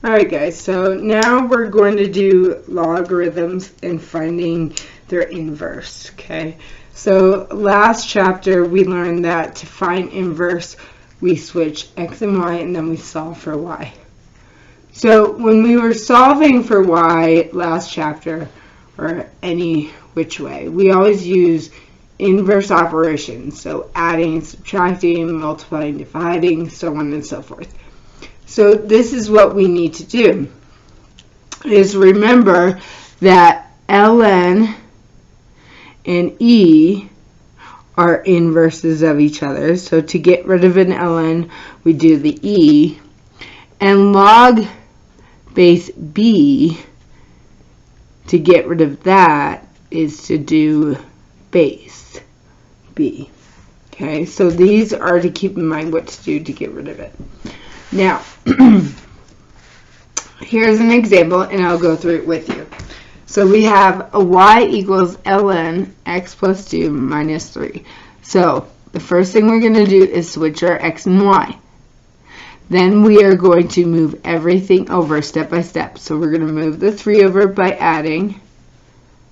Alright guys, so now we're going to do logarithms and finding their inverse, okay? So last chapter we learned that to find inverse we switch x and y and then we solve for y. So when we were solving for y last chapter, or any which way, we always use inverse operations, so adding, subtracting, multiplying, dividing, so on and so forth. So this is what we need to do, is remember that ln and e are inverses of each other. So to get rid of an ln, we do the e, and log base b, to get rid of that, is to do base b. Okay, so these are to keep in mind what to do to get rid of it. Now, here's an example, and I'll go through it with you. So we have a y equals ln x plus 2 minus 3. So the first thing we're going to do is switch our x and y. Then we are going to move everything over step by step. So we're going to move the 3 over by adding.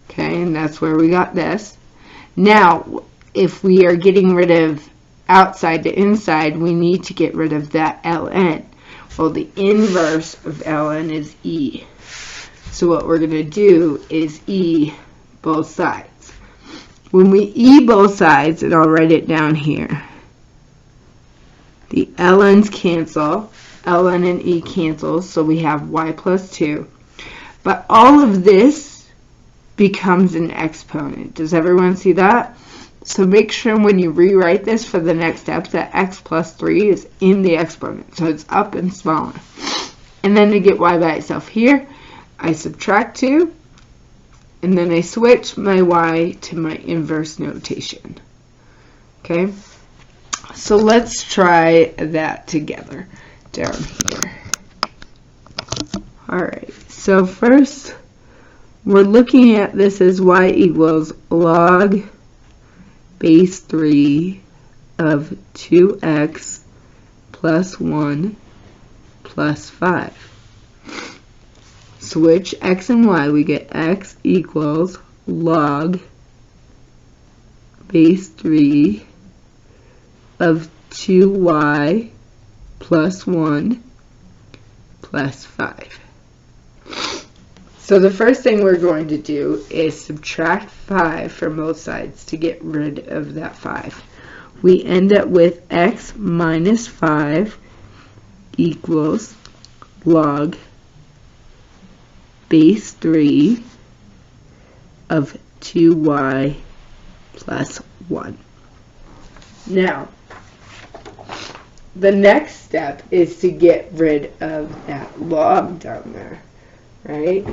Okay, and that's where we got this. Now, if we are getting rid of outside to inside, we need to get rid of that ln. Well, the inverse of ln is e. So what we're going to do is e both sides. When we e both sides, and I'll write it down here, the ln's cancel, ln and e cancel, so we have y plus 2. But all of this becomes an exponent. Does everyone see that? So make sure when you rewrite this for the next step that x plus 3 is in the exponent. So it's up and smaller. And then to get y by itself here, I subtract 2. And then I switch my y to my inverse notation. Okay? So let's try that together down here. Alright, so first we're looking at this as y equals log base 3 of 2x plus 1 plus 5. Switch x and y, we get x equals log base 3 of 2y plus 1 plus 5. So the first thing we're going to do is subtract 5 from both sides to get rid of that 5. We end up with x minus 5 equals log base 3 of 2y plus 1. Now, the next step is to get rid of that log down there. Right?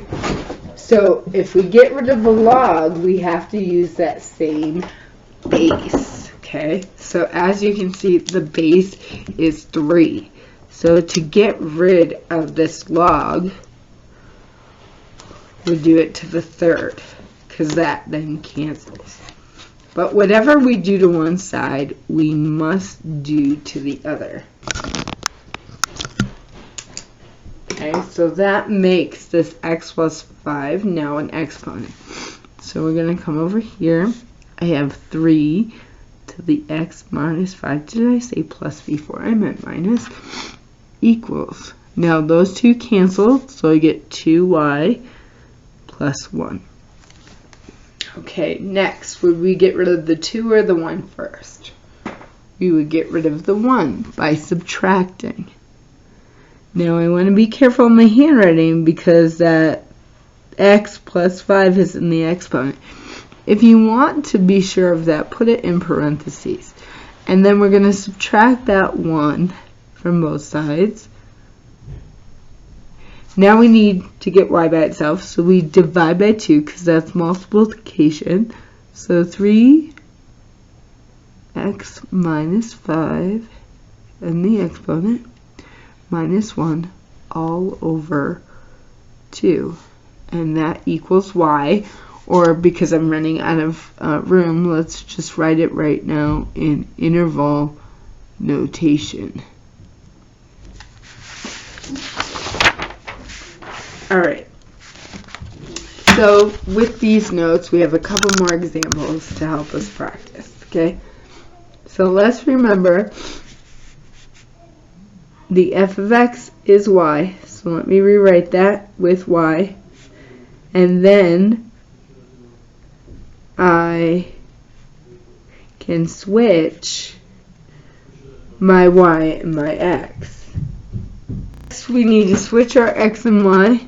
So if we get rid of the log, we have to use that same base. Okay? So as you can see, the base is 3. So to get rid of this log, we do it to the third, because that then cancels. But whatever we do to one side, we must do to the other. Okay, so that makes this x plus 5 now an exponent. So we're going to come over here. I have 3 to the x minus 5. Did I say plus before? I meant minus. Equals. Now those two cancel, so I get 2y plus 1. Okay, next, would we get rid of the 2 or the 1 first? We would get rid of the 1 by subtracting. Now I want to be careful in my handwriting because that x plus 5 is in the exponent. If you want to be sure of that, put it in parentheses. And then we're going to subtract that 1 from both sides. Now we need to get y by itself, so we divide by 2 because that's multiplication. So 3x minus 5 in the exponent minus 1 all over 2, and that equals y, or because I'm running out of room, let's just write it right now in interval notation. So with these notes, we have a couple more examples to help us practice, okay? So let's remember the f of x is y. So let me rewrite that with y. And then I can switch my y and my x. Next, we need to switch our x and y.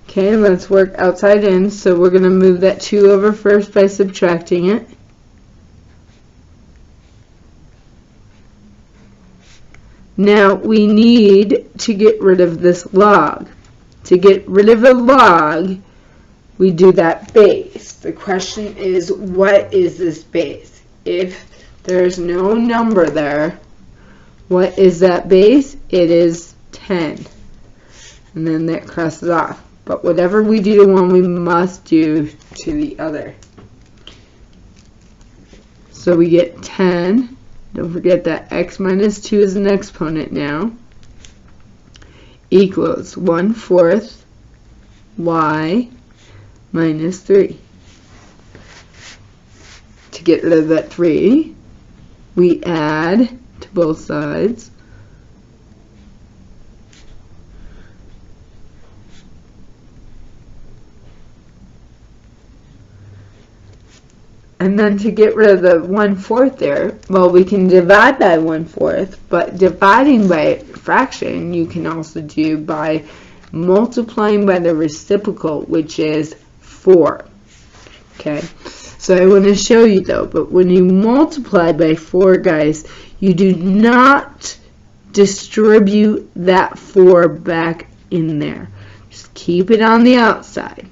Okay, let's work outside in. So we're going to move that 2 over first by subtracting it. Now we need to get rid of this log. To get rid of a log, we do that base. The question is, what is this base? If there's no number there, what is that base? It is 10. And then that crosses off. But whatever we do to one, we must do to the other. So we get 10. Don't forget that x minus 2 is an exponent now. Equals 1/4 y minus 3. To get rid of that 3, we add to both sides. And then to get rid of the 1/4 there, well, we can divide by 1/4, but dividing by a fraction you can also do by multiplying by the reciprocal, which is 4. Okay, so I want to show you though, but when you multiply by 4, guys, you do not distribute that 4 back in there. Just keep it on the outside.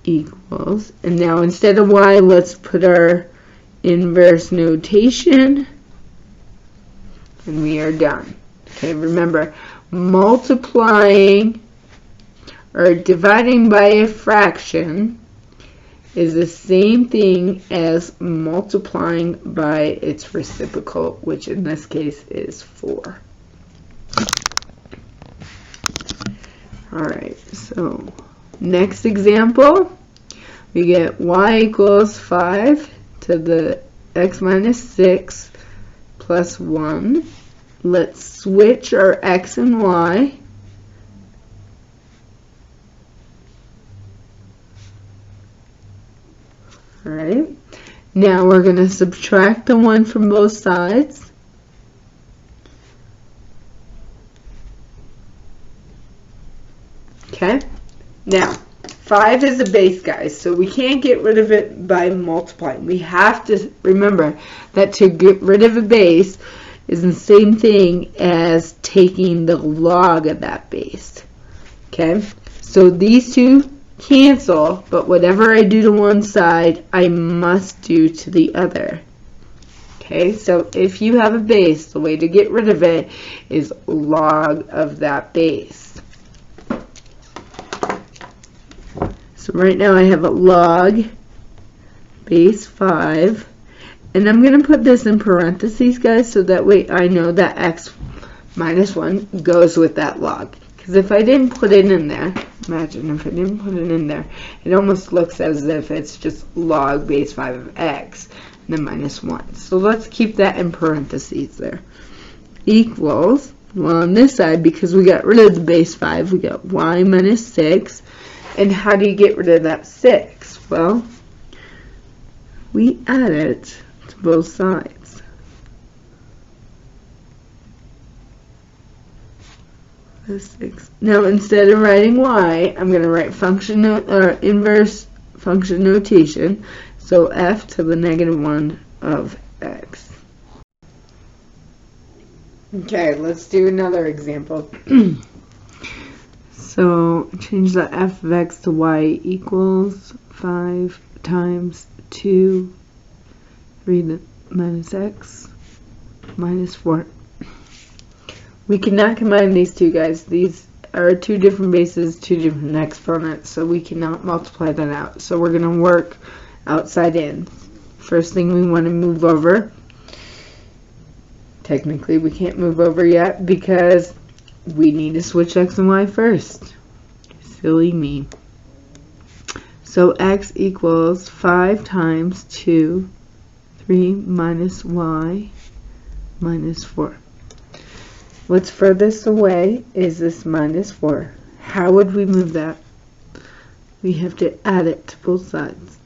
Equals, and now instead of y, let's put our inverse notation, and we are done. Okay, remember, multiplying or dividing by a fraction is the same thing as multiplying by its reciprocal, which in this case is 4. Alright, so next example, we get y equals 5 to the x minus 6 plus 1. Let's switch our x and y. Alright, now we're going to subtract the 1 from both sides. Okay, now 5 is a base, guys, so we can't get rid of it by multiplying. We have to remember that to get rid of a base is the same thing as taking the log of that base. Okay, so these two cancel, but whatever I do to one side, I must do to the other. Okay, so if you have a base, the way to get rid of it is log of that base. So right now I have a log base 5, and I'm going to put this in parentheses, guys, so that way I know that x minus 1 goes with that log. Because if I didn't put it in there, imagine if I didn't put it in there, it almost looks as if it's just log base 5 of x and then minus 1. So let's keep that in parentheses there. Equals, well, on this side, because we got rid of the base 5, we got y minus 6. And how do you get rid of that 6? Well, we add it to both sides. The 6. Now, instead of writing y, I'm going to write inverse function notation. So f to the negative 1 of x. Okay, let's do another example. So change the f of x to y equals 5 times 2, 3 minus x, minus 4. We cannot combine these two, guys. These are two different bases, two different exponents, so we cannot multiply that out. So we're going to work outside in. First thing we want to move over. Technically, we can't move over yet because we need to switch x and y first. Silly me. So x equals 5 times 2, 3 minus y minus 4. What's furthest away is this minus 4. How would we move that? We have to add it to both sides.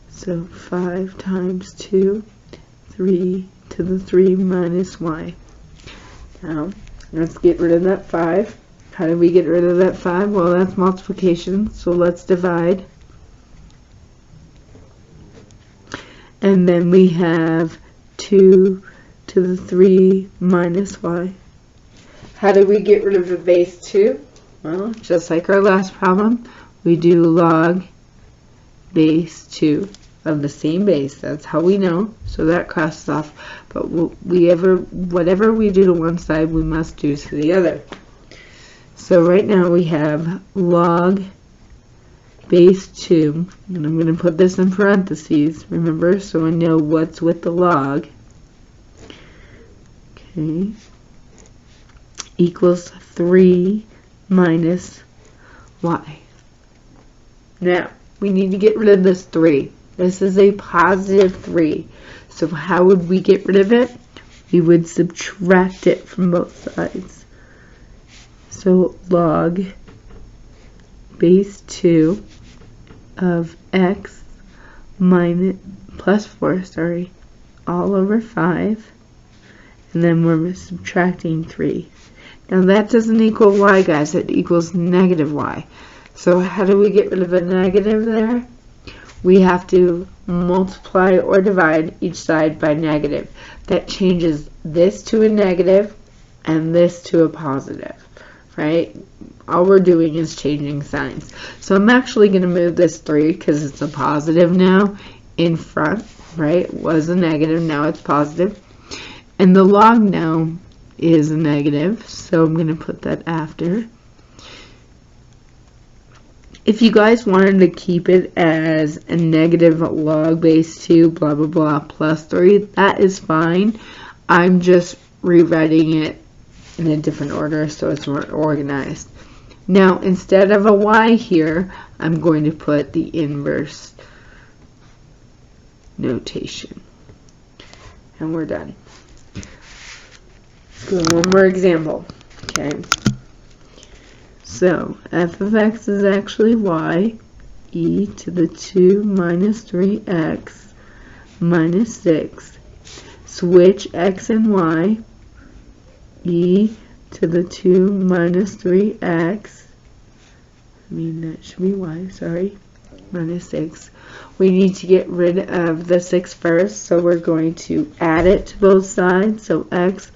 So 5 times 2, 3 to the 3 minus y. Now, let's get rid of that 5. How do we get rid of that 5? Well, that's multiplication, so let's divide. And then we have 2 to the 3 minus y. How do we get rid of the base 2? Well, just like our last problem, we do log base 2 of the same base. That's how we know, so that crosses off. But whatever we do to one side, we must do to the other. So right now we have log base 2, and I'm going to put this in parentheses, remember, so I know what's with the log. Okay, equals 3 minus y. Now, we need to get rid of this 3. This is a positive 3. So how would we get rid of it? We would subtract it from both sides. So log base 2 of x minus plus 4, all over 5. And then we're subtracting 3. Now that doesn't equal y, guys. It equals negative y. So how do we get rid of a negative there? We have to multiply or divide each side by negative. That changes this to a negative and this to a positive, right? All we're doing is changing signs. So I'm actually going to move this 3 because it's a positive now in front, right? It was a negative, now it's positive. And the log now is a negative, so I'm going to put that after. If you guys wanted to keep it as a negative log base 2 blah blah blah plus 3, that is fine. I'm just rewriting it in a different order so it's more organized. Now instead of a y here, I'm going to put the inverse notation. And we're done. Let's go one more example. Okay. So f of x is actually y, e to the 2 minus 3x minus 6. Switch x and y, e to the 2 minus 3x, that should be y, minus 6. We need to get rid of the 6 first, so we're going to add it to both sides. So x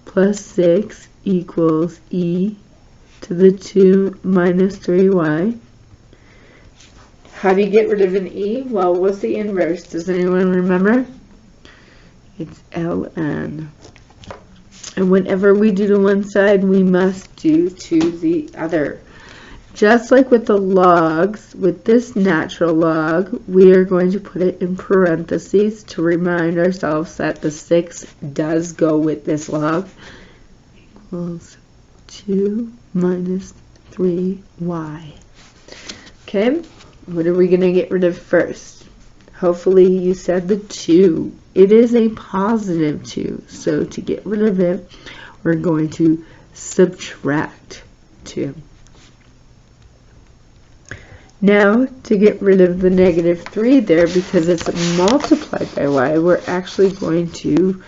plus 6 equals e to the 2 minus 3y. How do you get rid of an e? Well, what's the inverse? Does anyone remember? It's ln. And whatever we do to one side, we must do to the other. Just like with the logs, with this natural log, we are going to put it in parentheses to remind ourselves that the 6 does go with this log. Equals 2 minus 3y. Okay, what are we going to get rid of first? Hopefully you said the 2. It is a positive 2, so to get rid of it, we're going to subtract 2. Now, to get rid of the negative 3 there, because it's multiplied by y, we're actually going to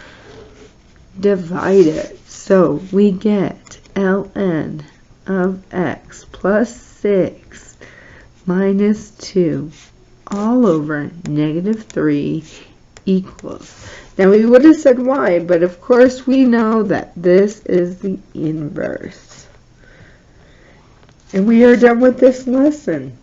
divide it. So we get ln of x plus 6 minus 2 all over negative 3 equals. Now we would have said y, but of course we know that this is the inverse. And we are done with this lesson.